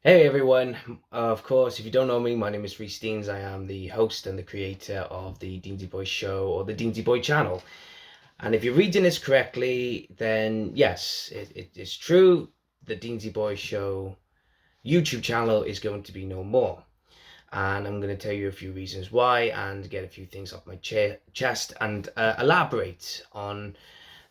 Hey everyone, of course, if you don't know me, my name is Reece Deans. I am the host and the creator of the Deansy Boy Show or the Deansy Boy channel. And if you're reading this correctly, then yes, it is true. The Deansy Boy Show YouTube channel is going to be no more. And I'm going to tell you a few reasons why and get a few things off my chest and elaborate on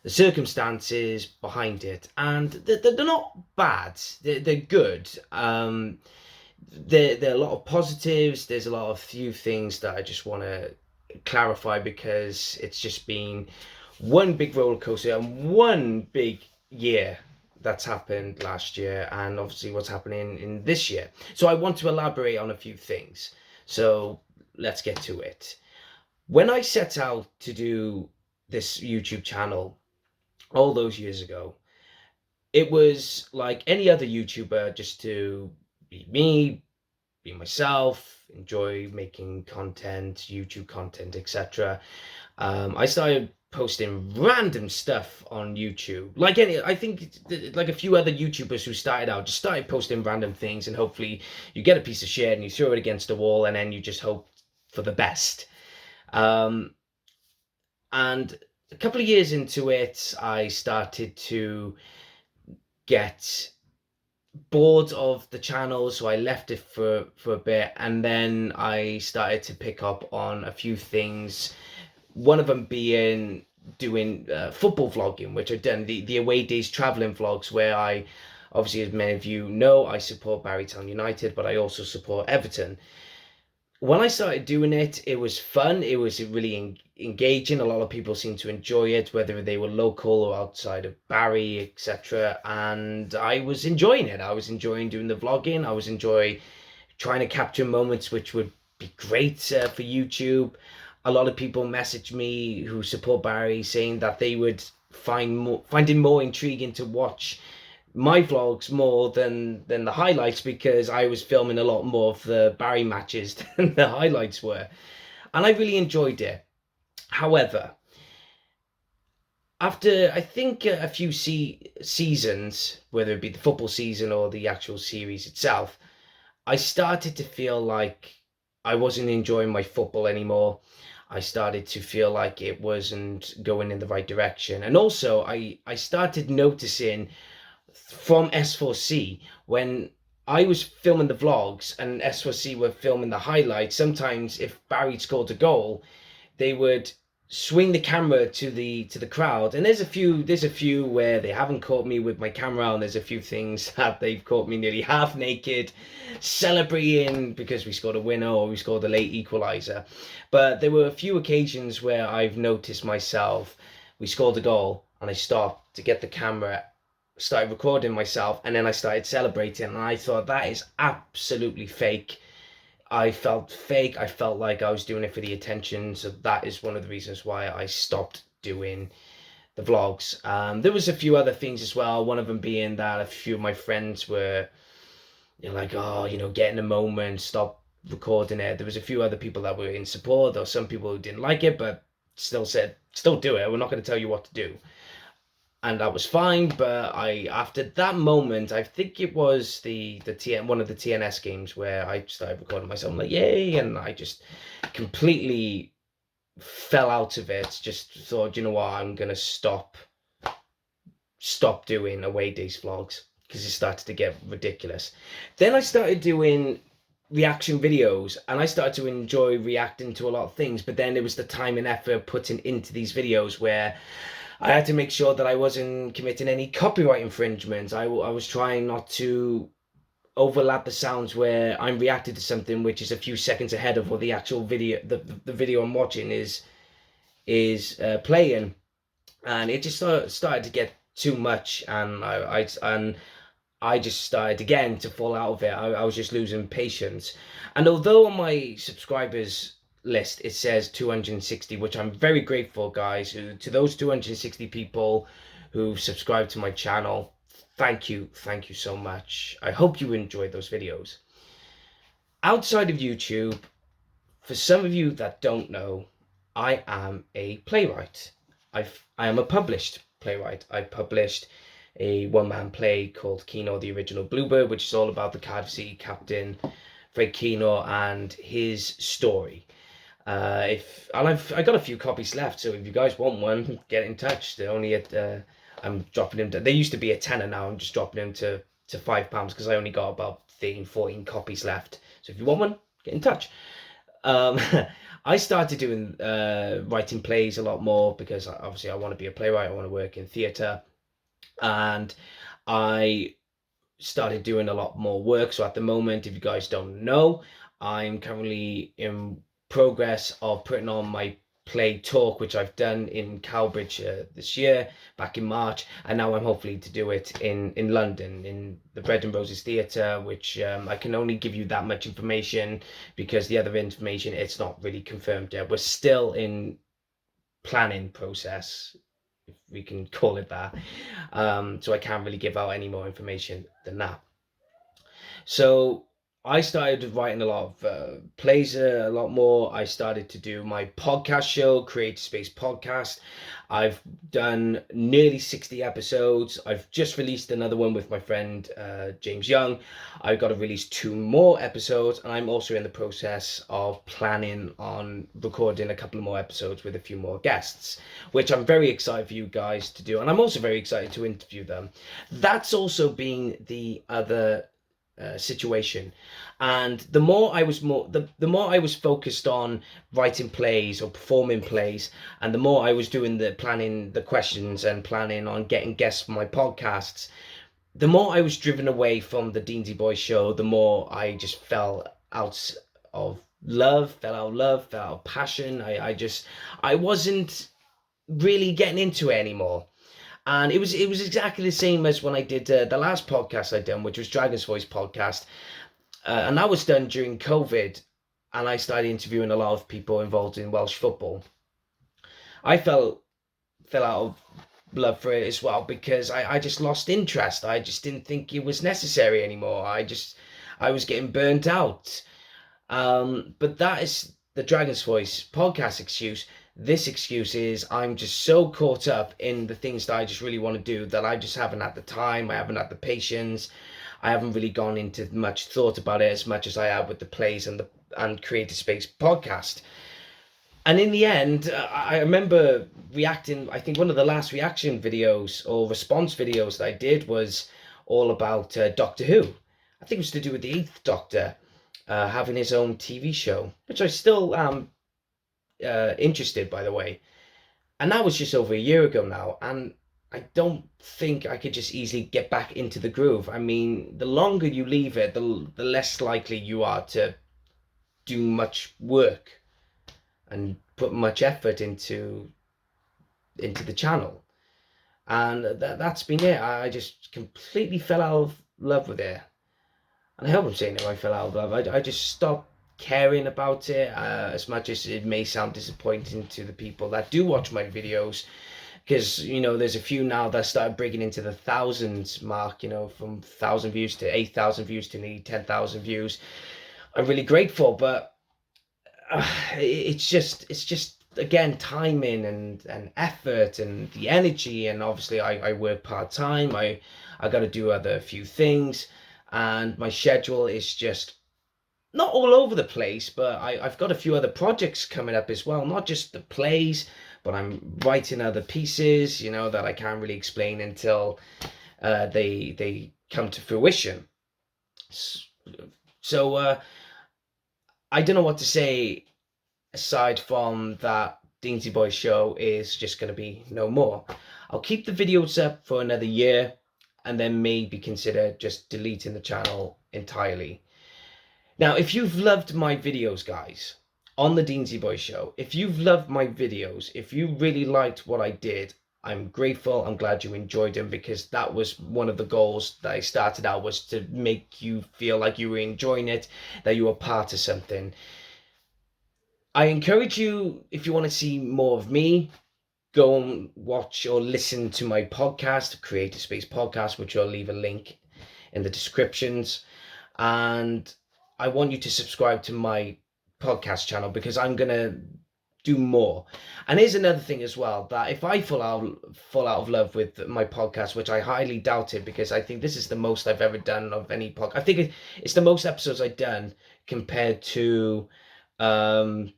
the circumstances behind it. And they're not bad, they're good. There are a lot of positives. There's a lot of few things that I just want to clarify because it's just been one big roller coaster and one big year that's happened last year, and obviously what's happening in this year. So I want to elaborate on a few things. So let's get to it. When I set out to do this YouTube channel all those years ago, it was like any other YouTuber, just to be me, be myself, enjoy making content, YouTube content, etc. I started posting random stuff on YouTube. I think like a few other YouTubers who started out, just started posting random things, and hopefully you get a piece of shit and you throw it against the wall, and then you just hope for the best. Um, and a couple of years into it, I started to get bored of the channel, so I left it for a bit, and then I started to pick up on a few things. One of them being doing football vlogging, which I've done, the away days traveling vlogs, where I obviously, as many of you know, I support Barrytown United, but I also support Everton. When I started doing it, it was fun. It was really engaging. A lot of people seemed to enjoy it, whether they were local or outside of Barry, etc. And I was enjoying it. I was enjoying doing the vlogging. I was enjoying trying to capture moments which would be great for YouTube. A lot of people messaged me who support Barry saying that they would find it more intriguing to watch my vlogs more than the highlights, because I was filming a lot more of the Barry matches than the highlights were, and I really enjoyed it. However, after I think a few seasons, whether it be the football season or the actual series itself, I started to feel like I wasn't enjoying my football anymore. I started to feel like it wasn't going in the right direction, and also I started noticing from S4C, when I was filming the vlogs and S4C were filming the highlights, sometimes if Barry scored a goal, they would swing the camera to the crowd, and there's a few where they haven't caught me with my camera, and there's a few things that they've caught me nearly half naked celebrating because we scored a winner or we scored a late equalizer. But there were a few occasions where I've noticed myself, we scored a goal and I stopped to get the camera, started recording myself, and then I started celebrating, and I thought that is absolutely fake. I felt fake. I felt like I was doing it for the attention, so that is one of the reasons why I stopped doing the vlogs. There was a few other things as well, one of them being that a few of my friends were, like, oh, get in a moment, stop recording it. There was a few other people that were in support, or some people who didn't like it but still said, still do it, we're not going to tell you what to do, and that was fine. But after that moment, I think it was one of the TNS games, where I started recording myself. I'm like, yay, and I just completely fell out of it. Just thought, you know what, I'm gonna stop doing away days vlogs because it started to get ridiculous. Then I started doing reaction videos, and I started to enjoy reacting to a lot of things, but then there was the time and effort putting into these videos where I had to make sure that I wasn't committing any copyright infringements. I was trying not to overlap the sounds where I'm reacting to something which is a few seconds ahead of what the actual video, the video I'm watching is playing, and it just started to get too much, and I just started again to fall out of it. I was just losing patience. And although on my subscribers list it says 260, which I'm very grateful, guys, to those 260 people who subscribe to my channel, thank you so much. I hope you enjoyed those videos. Outside of YouTube, for some of you that don't know, I am a playwright. I am a published playwright. I published a one-man play called Keno the Original Bluebird, which is all about the Cardiff City captain Fred Keno and his story. I got a few copies left, so if you guys want one, get in touch. They're only at I'm dropping them to, they used to be a tenner, now I'm just dropping them to £5 because I only got about 13, 14 copies left. So if you want one, get in touch. Um, I started doing writing plays a lot more because obviously I want to be a playwright. I want to work in theatre, and I started doing a lot more work. So at the moment, if you guys don't know, I'm currently in progress of putting on my play Talk, which I've done in Cowbridge this year, back in March, and now I'm hopefully to do it in London, in the Bread and Roses Theatre, which I can only give you that much information because the other information, it's not really confirmed yet. We're still in planning process, if we can call it that. So I can't really give out any more information than that. So I started writing a lot of plays, a lot more. I started to do my podcast show, Creative Space Podcast. I've done nearly 60 episodes. I've just released another one with my friend James Young. I've got to release 2 more episodes, and I'm also in the process of planning on recording a couple of more episodes with a few more guests, which I'm very excited for you guys to do, and I'm also very excited to interview them. That's also been the other situation, and the more I was focused on writing plays or performing plays, and the more I was doing the planning, the questions, and planning on getting guests for my podcasts, the more I was driven away from the Deansy Boy Show, the more I just fell out of love, fell out of passion. I wasn't really getting into it anymore. And it was exactly the same as when I did the last podcast I done, which was Dragon's Voice podcast, and that was done during COVID, and I started interviewing a lot of people involved in Welsh football. I fell out of love for it as well because I just lost interest. I just didn't think it was necessary anymore. I was getting burnt out. But that is the Dragon's Voice podcast excuse. This excuse is I'm just so caught up in the things that I just really want to do that I just haven't had the time, I haven't had the patience, I haven't really gone into much thought about it as much as I have with the plays and Creative Space podcast. And in the end, I remember reacting, I think one of the last reaction videos or response videos that I did was all about Doctor Who. I think it was to do with the 8th Doctor having his own TV show, which I still am interested, by the way. And that was just over a year ago now, and I don't think I could just easily get back into the groove. I mean, the longer you leave it, the less likely you are to do much work and put much effort into the channel. And that's been it. I just completely fell out of love with it. And I hope I'm saying it, I fell out of love. I just stopped caring about it, as much as it may sound disappointing to the people that do watch my videos, because there's a few now that started breaking into the thousands mark, from 1,000 views to 8,000 views to nearly 10,000 views. I'm really grateful, but it's just again timing and effort and the energy, and obviously I work part-time. I got to do other few things, and my schedule is just not all over the place, but I've got a few other projects coming up as well, not just the plays, but I'm writing other pieces, that I can't really explain until they come to fruition. So I don't know what to say aside from that Deansy Boy Show is just going to be no more. I'll keep the videos up for another year and then maybe consider just deleting the channel entirely. Now, if you've loved my videos, guys, on the Deansy Boy Show, if you've loved my videos, if you really liked what I did, I'm grateful. I'm glad you enjoyed them, because that was one of the goals that I started out, was to make you feel like you were enjoying it, that you were part of something. I encourage you, if you want to see more of me, go and watch or listen to my podcast, Creative Space Podcast, which I'll leave a link in the descriptions. And I want you to subscribe to my podcast channel, because I'm going to do more. And here's another thing as well, that if I fall out of love with my podcast, which I highly doubt it, because I think this is the most I've ever done of any podcast. I think it's the most episodes I've done compared to um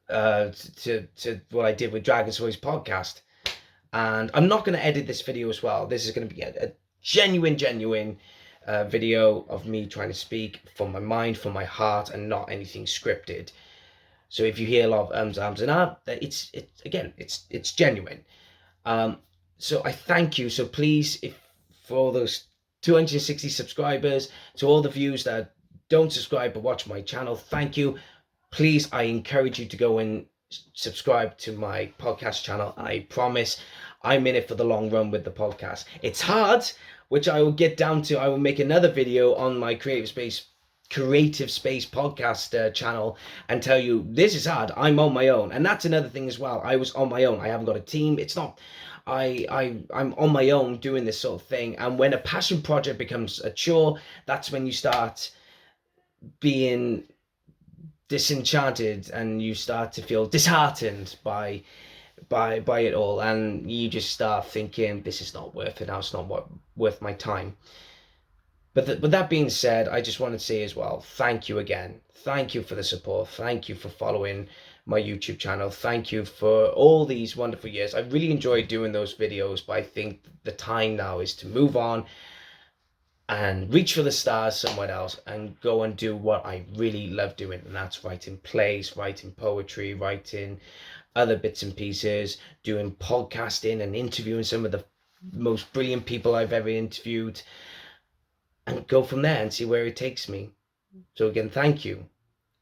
to what I did with Dragon's Voice podcast. And I'm not going to edit this video as well. This is going to be a genuine video of me trying to speak from my mind, from my heart, and not anything scripted. So if you hear a lot of ums, and it's genuine. So I thank you. So please, if for all those 260 subscribers, to all the views that don't subscribe but watch my channel, thank you. Please, I encourage you to go and subscribe to my podcast channel. I promise I'm in it for the long run with the podcast. It's hard, which I will get down to. I will make another video on my Creative Space podcast channel and tell you this is hard. I'm on my own, and that's another thing as well. I was on my own. I haven't got a team. It's not. I'm on my own doing this sort of thing. And when a passion project becomes a chore, that's when you start being disenchanted and you start to feel disheartened by it all, and you just start thinking this is not worth it now. It's not worth my time. But with that being said, I just want to say as well, thank you again. Thank you for the support. Thank you for following my YouTube channel. Thank you for all these wonderful years. I really enjoyed doing those videos, but I think the time now is to move on and reach for the stars somewhere else and go and do what I really love doing. And that's writing plays, writing poetry, writing other bits and pieces, doing podcasting and interviewing some of the most brilliant people I've ever interviewed, and go from there and see where it takes me. So again, thank you.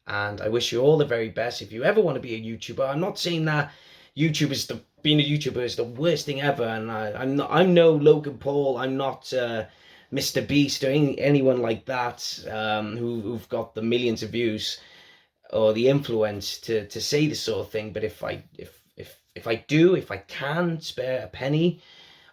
And I wish you all the very best. If you ever want to be a YouTuber, I'm not saying that being a YouTuber is the worst thing ever. And I'm no Logan Paul. I'm not Mr. Beast or anyone like that who've got the millions of views or the influence to say this sort of thing. But if I can spare a penny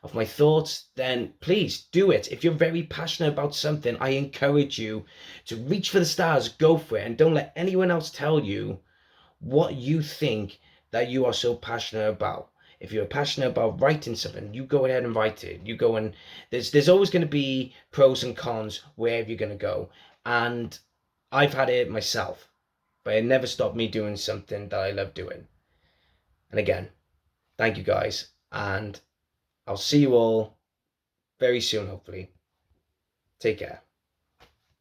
of my thoughts, then please do it. If you're very passionate about something, I encourage you to reach for the stars, go for it, and don't let anyone else tell you what you think that you are so passionate about. If you're passionate about writing something, you go ahead and write it. You go and there's always going to be pros and cons wherever you're going to go. And I've had it myself, but it never stopped me doing something that I love doing. And again, thank you guys, and I'll see you all very soon, hopefully. Take care.